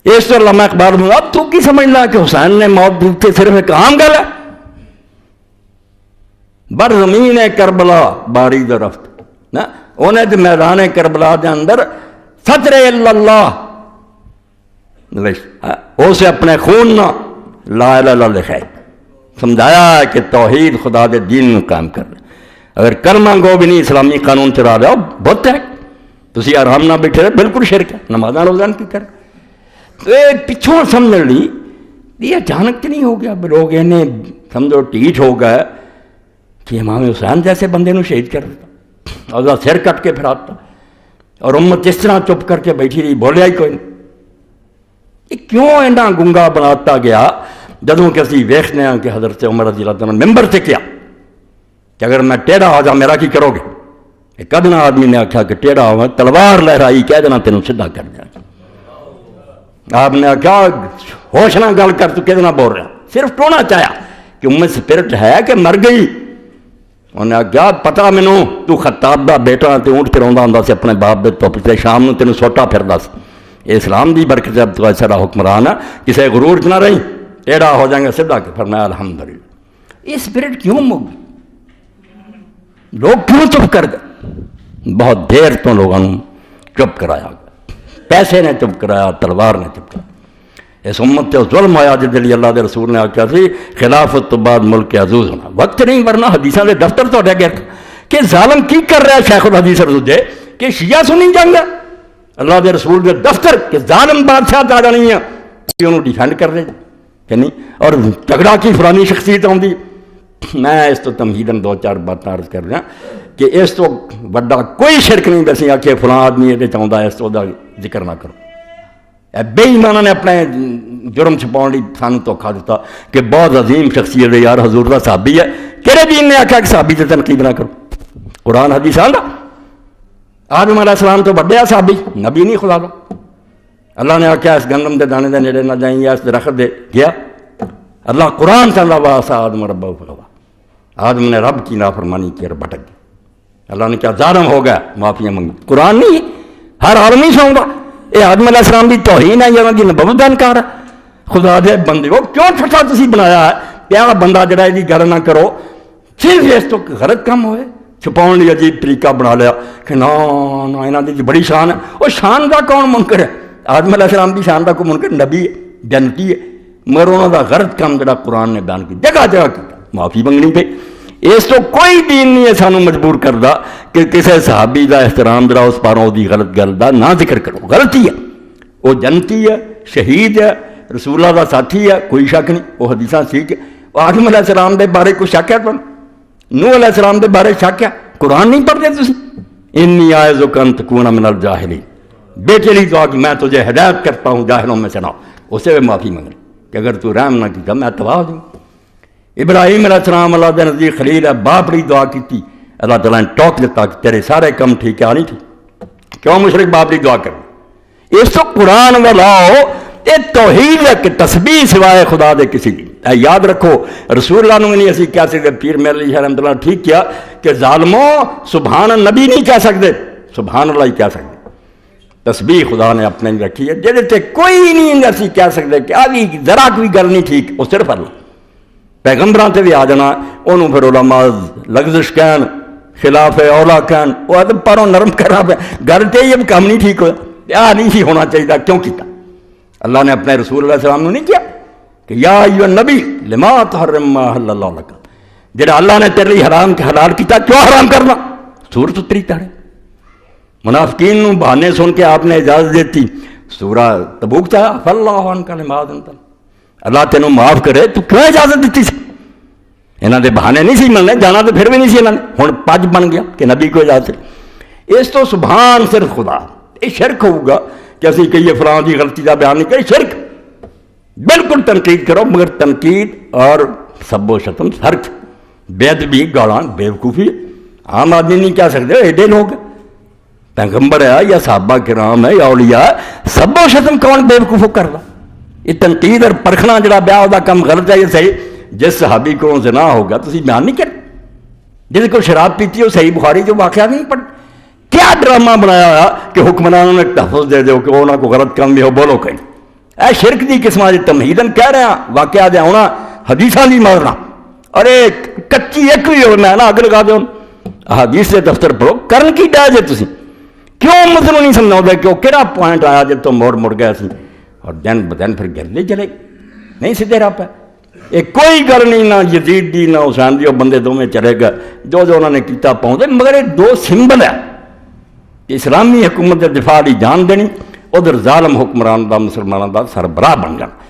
اس تو علامہ اقبال بولا اب تو کی سمجھنا کہ حسین نے موت دیتے صرف ایک عام گل ہے؟ بر زمین کربلا باری درفت نا انہیں تو میدان کربلا دے اندر فطر اللہ اسے اپنے خون نہ لا الہ الا اللہ لکھا ہے، سمجھایا کہ توحید خدا دے دین میں قائم کر رہے، اگر کلمہ گو بھی نہیں اسلامی قانون چلا رہا بہت ہے، تسی آرام نہ بیٹھے رہے، بالکل شرک ہے، نمازاں روزان کی کر تو پچھوں سمجھ لی یہ اچانک نہیں ہو گیا، لوگ انہیں سمجھو ٹھیٹ ہو گئے کہ امام حسین جیسے بندے نو شہید کر دیتا اور سر کٹ کے پھراتا، اور امت اس طرح چپ کر کے بیٹھی رہی، بولیا ہی کوئی نہیں۔ یہ کیوں اینا گنگا بناتا گیا؟ جدوں کہ اسی ویکھنے ہیں کہ حضرت عمر رضی اللہ عنہ ممبر سے کیا کہ اگر میں ٹیڑھا ہو جا میرا کی کرو گے؟ ایک ادنا آدمی نے آکھا کہ ٹیڑھا ہوا تلوار لہرائی کہہ دینا تینوں سدھا کر دیا۔ آپ نے آکھا ہوش نہ گل کر تو کہنا بول رہا، صرف ٹونا چاہیا کہ امت سپرٹ ہے کہ مر گئی؟ انہیں آکھا پتہ مینوں تو خطاب دا بیٹا تے اونٹ پھروندا ہوندا سی اپنے باپ دے توپ تے، شام نوں تینوں سوٹا پھردا سی۔ اسلام دی برکت جب تو ایسا حکمران ہے کسی غرور چ نہ رہی، ٹیڑھا ہو جائیں گے سدھا کے فرمایا الحمدللہ۔ یہ اسپرٹ کیوں مک گئی؟ لوگ کیوں چپ کر گئے؟ بہت دیر تو لوگوں چپ کرایا گیا، پیسے نے چپ کرایا، تلوار نے چپ کرایا۔ اس امت تے ظلم ہویا جس لیے اللہ دے رسول نے آکھیا سی خلافت تو بعد ملک عزوز ہونا، وقت نہیں ورنہ حدیثاں دے دفتر تو اٹھا گیا کہ ظالم کی کر رہا ہے شیخ الحدیث رضے کہ شیعہ سنی جنگ ہے اللہ دے رسول دے دفتر کہ ظالم بادشاہ تا جانی ہے کہ انہوں ڈیفینڈ کر رہے کہ نہیں، اور تگڑا کی فلانی شخصیت آتی۔ میں اس تو تمہیدن دو چار باتیں عرض کر رہا کہ اس تو بڑا کوئی شرک نہیں ویسے آکھے فلاں آدمی یہ چاہتا ہے اس تو ذکر نہ کرو۔ بے ایمانہ نے اپنے جرم چھپاؤن لی سانو دھوکھا دیتا کہ بہت عظیم شخصیت ہے یار حضور دا صحابی ہے، کہڑے دین نے آکھا کہ صحابی تے تنقید نہ کرو؟ قرآن حدیث آندا آدم علیہ السلام تو بڑے صحابی، نبی نہیں خدا دا۔ اللہ نے آکھا اس گندم دے دانے دے نیڑے نہ جائیں یا اس درخت دے گیا، اللہ قرآن چاہتا واسا آدم ربہ فغوا، آدم نے رب کی نافرمانی کی اور بھٹک گیا۔ اللہ نے کیا ظالم ہو گیا، معافیاں منگی۔ قرآن نہیں ہر عالمی سوں گا یہ آدم علیہ السلام دی توہین ہے یا انہاں دی نبوت دا انکار ہے؟ خدا دے بندے وہ کیوں چھٹا تسی بنایا ہے پیارا بندہ جڑا یہ گل نہ کرو، صرف اس تو غلط کام ہوئے چھپاؤن لی عجیب طریقہ بنا لیا کہ نا انہاں دی بڑی شان ہے۔ وہ شان دا کون منکر ہے؟ آدم علیہ السلام دی شان دا کوئی منکر نبی ہے، جنتی ہے، مگر انہوں دا غلط کام جڑا قرآن نے بیان کی جگہ جگہ کی معافی منگنی پہ۔ اس تو کوئی دین نہیں ہے سانو مجبور کردا کہ کسی صحابی دا احترام جڑا اس پاروں دی غلط گل دا نہ ذکر کرو، غلطی ہے، وہ جنتی ہے، شہید ہے، رسول اللہ دا ساتھی ہے، کوئی شک نہیں، وہ حدیثاں ٹھیک ہے۔ آدم علیہ السلام دے بارے کوئی شک ہے تو نوح علیہ السلام دے بارے شک ہے؟ قرآن نہیں پڑھتے تسی؟ انی اعوذک ان تکون من الجاہلین، بیٹے لی دعا کہ میں تجھے ہدایت کرتا ہوں جاہلوں میں سے نہ، اسے بھی معافی منگنی کہ اگر تو رحم نہ کیتا میں تباہ ہو جاؤں۔ ابراہیم علیہ السلام اللہ دے نزدیک خلیل ہے، باپ لی دعا کی تھی، اللہ تعالیٰ نے ٹوک دیتا کہ تیرے سارے کم ٹھیک ہے نہیں ٹھیک، کیوں مشرک باپ لی دعا کرنا؟ اس تو قرآن والاؤ یہ توحید ہے کہ تسبیح سوائے خدا دے کسی دی۔ یاد رکھو رسول اللہ نے نہیں اسی کہہ سکتے، پیر میرے علی شاہ رحمۃ اللہ ٹھیک کیا کہ ظالموں سبحان النبی نہیں کہہ سکتے، سبحان اللہ ہی کہہ سکتے۔ تسبیح خدا نے اپنے رکھی ہے جہدے تے کوئی نہیں اسی کہہ سکتے کہ آدھی ذرا کوئی گل نہیں ٹھیک، وہ صرف اللہ۔ پیغمبران تے بھی آ جانا انہوں پھر علماء لغزش کہن، خلاف اولا کہن، وہ ادب پروں نرم کرنا پہ گل تے یہ کام نہیں ٹھیک ہوا، آ نہیں سی ہونا چاہیے، کیوں کیتا؟ اللہ نے اپنے رسول اللہ علیہ السلام نے نہیں کیا کہ یا ایھا النبی لما تحرم ما احل اللہ لک، جڑا اللہ نے تیرے لیے حرام کے حلال کیتا کیوں حرام کرنا؟ سورۃ اتری تاڑے منافقین نو بہانے سن کے آپ نے اجازت دیتی، سورہ تبوک چاہا فاللہ عنک لما اذنت، اللہ تینوں معاف کرے تو کیوں اجازت دیتی سی؟ انہاں دے بہانے نہیں سی ملنے، جانا تو پھر بھی نہیں سی انہاں نے، ہن پج بن گیا کہ نبی کو اجازت ہے۔ اس تو سبحان صرف خدا، یہ شرک ہوگا کہ اسی کہیے فلاں دی غلطی کا بیان نہیں کرے، شرک بالکل تنقید کرو، مگر تنقید اور سب و شتم فرق، بے ادبی گالاں بیوقوفی عام آدمی نہیں کہہ سکتے، ایڈے لوگ پیغمبر ہے یا صحابہ کرام ہے یا اولیاء، سب و شتم کون بیوقوف کر رہا؟ یہ تنقید اور پرکھنا جڑا بیاہ دا کم غلط ہے، یہ صحیح جس صحابی کو زنا ہوگا تو اسی بیان نہیں کر، جس کو شراب پیتی ہو صحیح بخاری جو واقعہ نہیں پڑھ، کیا ڈرامہ بنایا ہوا کہ حکمرانوں نے تحفظ دے دو کہ انہوں کو غلط کام بھی ہو بولو کہیں، اے شرک دی قسمہ دی تمہیدن کہہ رہے ہیں واقعہ دے ہونا حدیثاں دی مارنا ارے کچی ایک بھی ہو میں نا اگ لگا دے حدیث دے دفتر پڑھو کرن کی ڈا جے تسی کیوں مطلب نہیں سمجھاؤ دے کیوں کہڑا پوائنٹ آیا جے تو مڑ گیا سی اور دن بدن پھر گردے چلے نہیں سیدھے راہ پہ یہ کوئی گل نہیں نہ یزید دی نہ حسین دی وہ بندے دونوں چلے گئے جو انہوں نے کیتا پاؤں دے مگر یہ دو سمبل ہے اسلامی حکومت دے دفاع دی جان دینی ادھر ظالم حکمران دا مسلمانوں دا سربراہ بن جانا